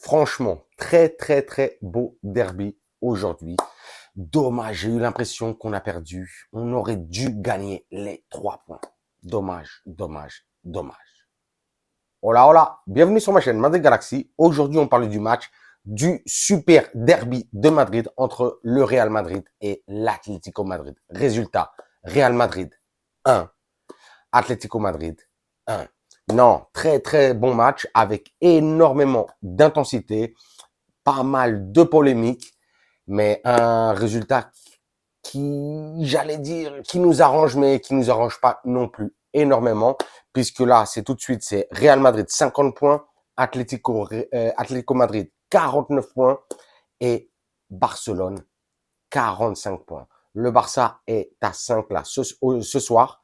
Franchement, très, très, très beau derby aujourd'hui. Dommage, j'ai eu l'impression qu'on a perdu. On aurait dû gagner les 3 points. Dommage, dommage, dommage. Hola, hola, bienvenue sur ma chaîne Madrid Galaxy. Aujourd'hui, on parle du match du super derby de Madrid entre le Real Madrid et l'Atlético Madrid. Résultat, Real Madrid 1, Atlético Madrid 1. Non, très très bon match avec énormément d'intensité, pas mal de polémiques, mais un résultat j'allais dire, qui nous arrange, mais qui nous arrange pas non plus énormément, puisque là, c'est tout de suite, c'est Real Madrid 50 points, Atlético Madrid 49 points et Barcelone 45 points. Le Barça est à 5 là ce soir,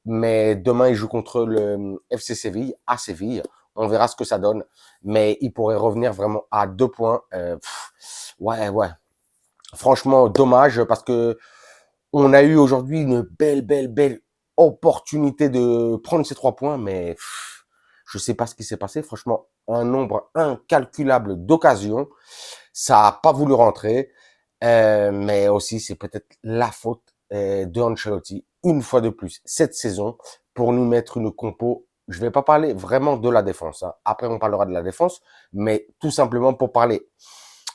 mais demain, il joue contre le FC Séville, à Séville. On verra ce que ça donne, mais il pourrait revenir vraiment à 2 points. Ouais. Franchement, dommage parce que on a eu aujourd'hui une belle opportunité de prendre ces 3 points, mais je sais pas ce qui s'est passé. Franchement, un nombre incalculable d'occasions. Ça a pas voulu rentrer, mais aussi c'est peut-être la faute de Ancelotti une fois de plus cette saison pour nous mettre une compo. Je vais pas parler vraiment de la défense, hein. Après, on parlera de la défense, mais tout simplement pour parler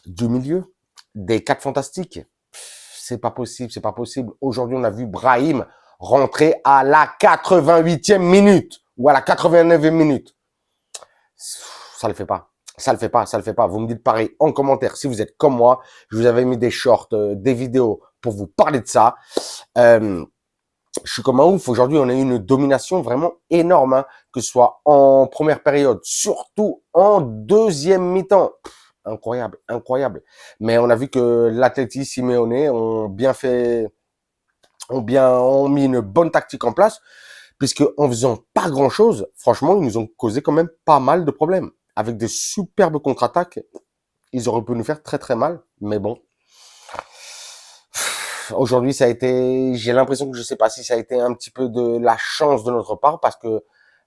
du milieu, des 4 fantastiques. C'est pas possible, c'est pas possible. Aujourd'hui, on a vu Brahim rentrer à la 88e minute ou à la 89e minute. Ça le fait pas. Ça le fait pas, ça le fait pas. Vous me dites pareil en commentaire si vous êtes comme moi. Je vous avais mis des shorts, des vidéos pour vous parler de ça. Je suis comme un ouf. Aujourd'hui, on a eu une domination vraiment énorme, hein, que ce soit en première période, surtout en deuxième mi-temps. Incroyable, incroyable. Mais on a vu que l'Atleti Simeone ont mis une bonne tactique en place, puisque en faisant pas grand chose, franchement, ils nous ont causé quand même pas mal de problèmes. Avec des superbes contre-attaques, ils auraient pu nous faire très très mal, mais bon. Aujourd'hui, ça a été, j'ai l'impression que je sais pas si ça a été un petit peu de la chance de notre part, parce que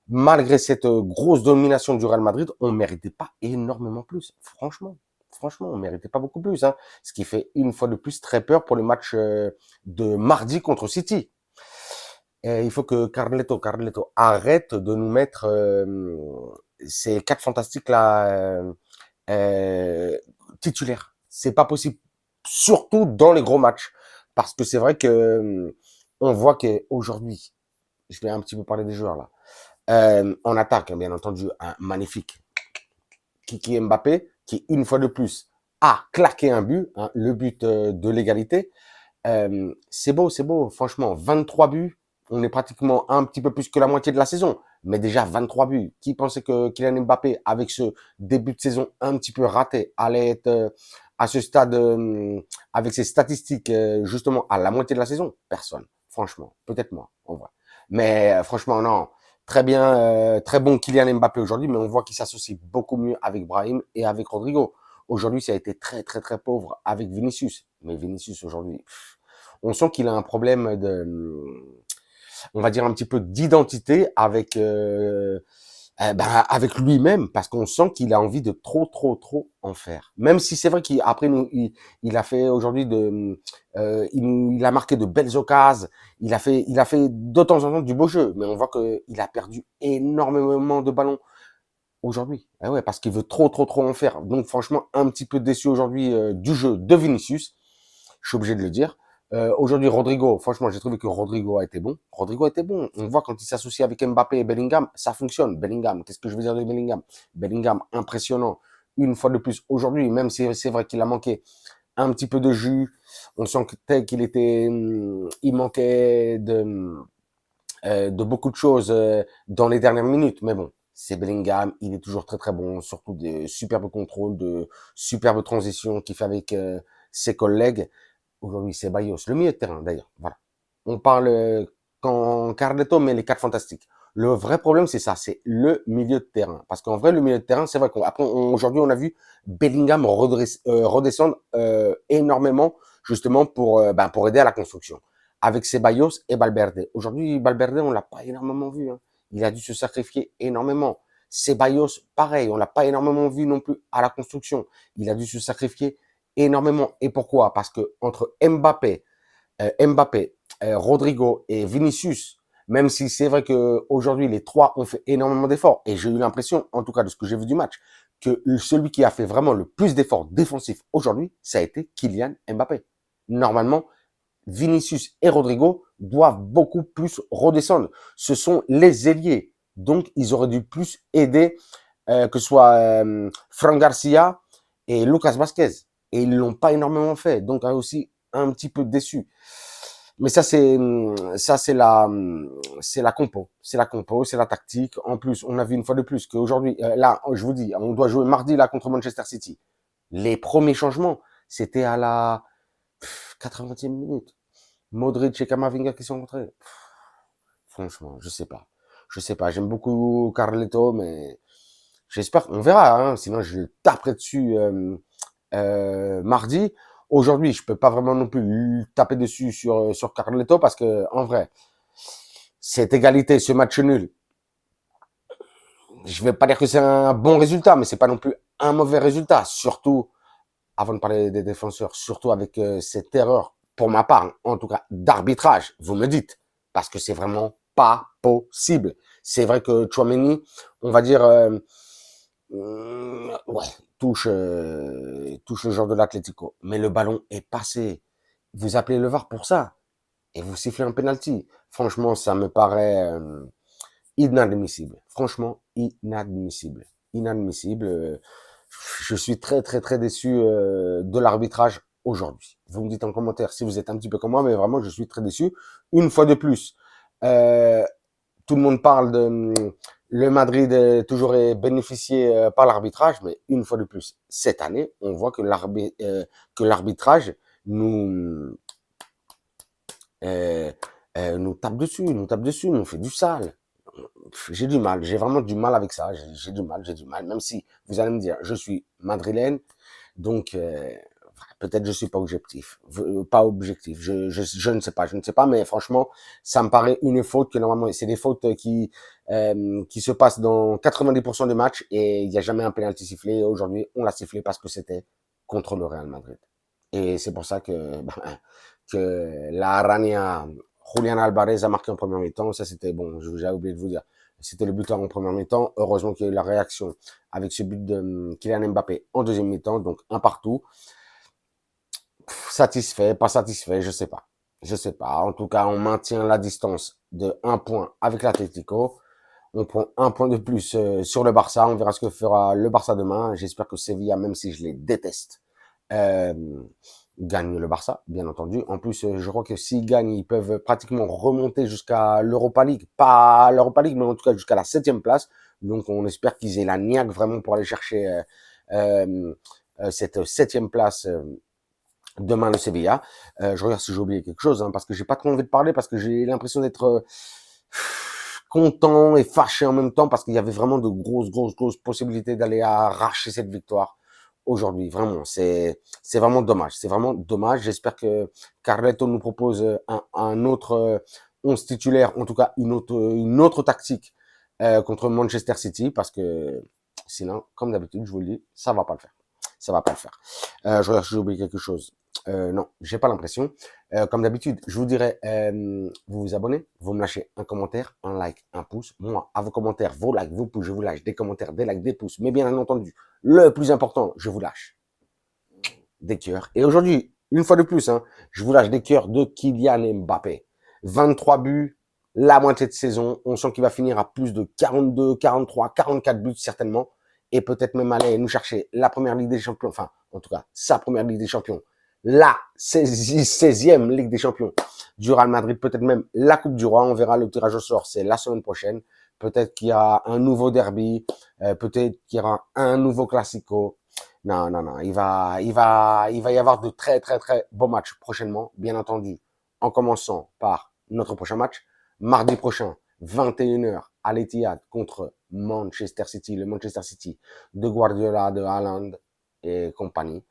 malgré cette grosse domination du Real Madrid, on méritait pas énormément plus. Franchement, on méritait pas beaucoup plus, hein. Ce qui fait une fois de plus très peur pour le match de mardi contre City. Et il faut que Carleto arrête de nous mettre ces 4 fantastiques là titulaires. C'est pas possible, surtout dans les gros matchs, parce que c'est vrai que on voit que aujourd'hui, je vais un petit peu parler des joueurs là. En attaque, hein, bien entendu, un magnifique Kiki Mbappé, qui une fois de plus a claqué un but, hein, le but de l'égalité. C'est beau, franchement, 23 buts, on est pratiquement un petit peu plus que la moitié de la saison, mais déjà 23 buts. Qui pensait que Kylian Mbappé, avec ce début de saison un petit peu raté, allait être à ce stade, avec ses statistiques, justement, à la moitié de la saison? Personne, franchement. Peut-être moi, en vrai. Mais franchement, non. Très bien, très bon Kylian Mbappé aujourd'hui, mais on voit qu'il s'associe beaucoup mieux avec Brahim et avec Rodrigo. Aujourd'hui, ça a été très pauvre avec Vinicius. Mais Vinicius aujourd'hui, on sent qu'il a un problème de, on va dire un petit peu d'identité avec avec lui-même, parce qu'on sent qu'il a envie de trop en faire. Même si c'est vrai qu'après il a fait aujourd'hui il a marqué de belles occasions, il a fait de temps en temps du beau jeu, mais on voit que il a perdu énormément de ballons aujourd'hui. Ah ouais, parce qu'il veut trop en faire. Donc franchement, un petit peu déçu aujourd'hui du jeu de Vinicius. Je suis obligé de le dire. Aujourd'hui, Rodrigo, franchement, j'ai trouvé que Rodrigo a été bon. Rodrigo a été bon. On voit quand il s'associe avec Mbappé et Bellingham, ça fonctionne. Bellingham, qu'est-ce que je veux dire de Bellingham? Bellingham, impressionnant. Une fois de plus, aujourd'hui, même si c'est vrai qu'il a manqué un petit peu de jus, on sentait qu'il était, il manquait de beaucoup de choses dans les dernières minutes. Mais bon, c'est Bellingham, il est toujours très bon, surtout de superbes contrôles, de superbes transitions qu'il fait avec ses collègues. Aujourd'hui, c'est Bayos, le milieu de terrain d'ailleurs. Voilà. On parle quand Carleto met les 4 fantastiques. Le vrai problème, c'est ça, c'est le milieu de terrain. Parce qu'en vrai, le milieu de terrain, c'est vrai qu'après, aujourd'hui, on a vu Bellingham redescendre énormément, justement pour aider à la construction. Avec Ceballos et Valverde. Aujourd'hui, Valverde, on l'a pas énormément vu, hein. Il a dû se sacrifier énormément. Ceballos, pareil, on l'a pas énormément vu non plus à la construction. Il a dû se sacrifier énormément. Et pourquoi? Parce que entre Mbappé, Rodrigo et Vinicius, même si c'est vrai que aujourd'hui les trois ont fait énormément d'efforts, et j'ai eu l'impression, en tout cas de ce que j'ai vu du match, que celui qui a fait vraiment le plus d'efforts défensifs aujourd'hui, ça a été Kylian Mbappé. Normalement, Vinicius et Rodrigo doivent beaucoup plus redescendre. Ce sont les ailiers. Donc, ils auraient dû plus aider, que ce soit Fran Garcia et Lucas Vasquez. Et ils l'ont pas énormément fait. Donc, aussi un petit peu déçu. Mais c'est la compo. C'est la compo, c'est la tactique. En plus, on a vu une fois de plus qu'aujourd'hui, là, je vous dis, on doit jouer mardi là contre Manchester City. Les premiers changements, c'était à la 80e minute. Modric et Kamavinga qui sont rentrés. Franchement, je sais pas. Je sais pas. J'aime beaucoup Carleto, mais j'espère qu'on verra. Hein. Sinon, je le taperai dessus mardi. Aujourd'hui, je peux pas vraiment non plus taper dessus sur Carleto parce que en vrai, cette égalité, ce match nul, je vais pas dire que c'est un bon résultat, mais c'est pas non plus un mauvais résultat. Surtout, avant de parler des défenseurs, surtout avec cette erreur, pour ma part, en tout cas, d'arbitrage, vous me dites, parce que c'est vraiment pas possible. C'est vrai que Tchouaméni, on va dire, ouais, touche le joueur de l'Atlético, mais le ballon est passé. Vous appelez le VAR pour ça et vous sifflez un penalty. Franchement, ça me paraît inadmissible. Franchement, inadmissible. Inadmissible. Je suis très, très, très déçu de l'arbitrage aujourd'hui. Vous me dites en commentaire si vous êtes un petit peu comme moi, mais vraiment, je suis très déçu. Une fois de plus, tout le monde parle de le Madrid est toujours bénéficié par l'arbitrage, mais une fois de plus, cette année, on voit que l'arbitrage nous euh, nous tape dessus, nous fait du sale. J'ai du mal, j'ai vraiment du mal avec ça. J'ai du mal. Même si vous allez me dire, je suis madrilène, donc peut-être je suis pas objectif, je ne sais pas, mais franchement, ça me paraît une faute que normalement, c'est des fautes qui se passent dans 90% des matchs et il n'y a jamais un penalty sifflé. Aujourd'hui, on l'a sifflé parce que c'était contre le Real Madrid. Et c'est pour ça que la Araña, Julian Alvarez a marqué en première mi-temps. Ça, c'était bon, j'ai oublié de vous dire. C'était le buteur en première mi-temps. Heureusement qu'il y a eu la réaction avec ce but de Kylian Mbappé en deuxième mi-temps, donc un partout. Satisfait, pas satisfait, je sais pas. Je sais pas. En tout cas, on maintient la distance de 1 point avec l'Atlético. On prend 1 point de plus sur le Barça. On verra ce que fera le Barça demain. J'espère que Sevilla, même si je les déteste, euh, gagne le Barça, bien entendu. En plus, je crois que s'ils gagnent, ils peuvent pratiquement remonter jusqu'à l'Europa League. Pas l'Europa League, mais en tout cas jusqu'à la 7e place. Donc, on espère qu'ils aient la niaque vraiment pour aller chercher cette 7e place demain le Sevilla. Je regarde si j'ai oublié quelque chose, hein, parce que j'ai pas trop envie de parler, parce que j'ai l'impression d'être content et fâché en même temps, parce qu'il y avait vraiment de grosses possibilités d'aller arracher cette victoire aujourd'hui. Vraiment, c'est vraiment dommage. C'est vraiment dommage. J'espère que Carleto nous propose un autre 11 titulaire, en tout cas une autre tactique contre Manchester City, parce que sinon, comme d'habitude, je vous le dis, ça va pas le faire. Ça va pas le faire. Je regarde si j'ai oublié quelque chose. Non, j'ai pas l'impression. Comme d'habitude, je vous dirais, vous vous abonnez, vous me lâchez un commentaire, un like, un pouce. Moi, à vos commentaires, vos likes, vos pouces, je vous lâche des commentaires, des likes, des pouces. Mais bien entendu, le plus important, je vous lâche des cœurs. Et aujourd'hui, une fois de plus, hein, je vous lâche des cœurs de Kylian Mbappé. 23 buts, la moitié de saison. On sent qu'il va finir à plus de 42, 43, 44 buts certainement. Et peut-être même aller nous chercher la première Ligue des Champions. Enfin, en tout cas, sa première Ligue des Champions. La 16e Ligue des Champions du Real Madrid. Peut-être même la Coupe du Roi. On verra le tirage au sort. C'est la semaine prochaine. Peut-être qu'il y aura un nouveau derby. Peut-être qu'il y aura un nouveau classico. Non. Il va y avoir de très beaux matchs prochainement, bien entendu. En commençant par notre prochain match, mardi prochain, 21h à l'Etihad contre Manchester City, le Manchester City de Guardiola, de Haaland et compagnie.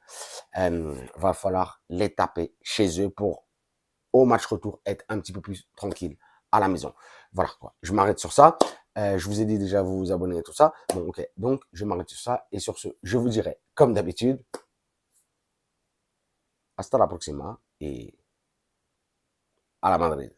Va falloir les taper chez eux pour, au match retour, être un petit peu plus tranquille à la maison. Voilà quoi. Je m'arrête sur ça. Je vous ai dit déjà, vous vous abonnez et tout ça. Bon, ok. Donc, je m'arrête sur ça. Et sur ce, je vous dirai, comme d'habitude, hasta la próxima et à la Madrid.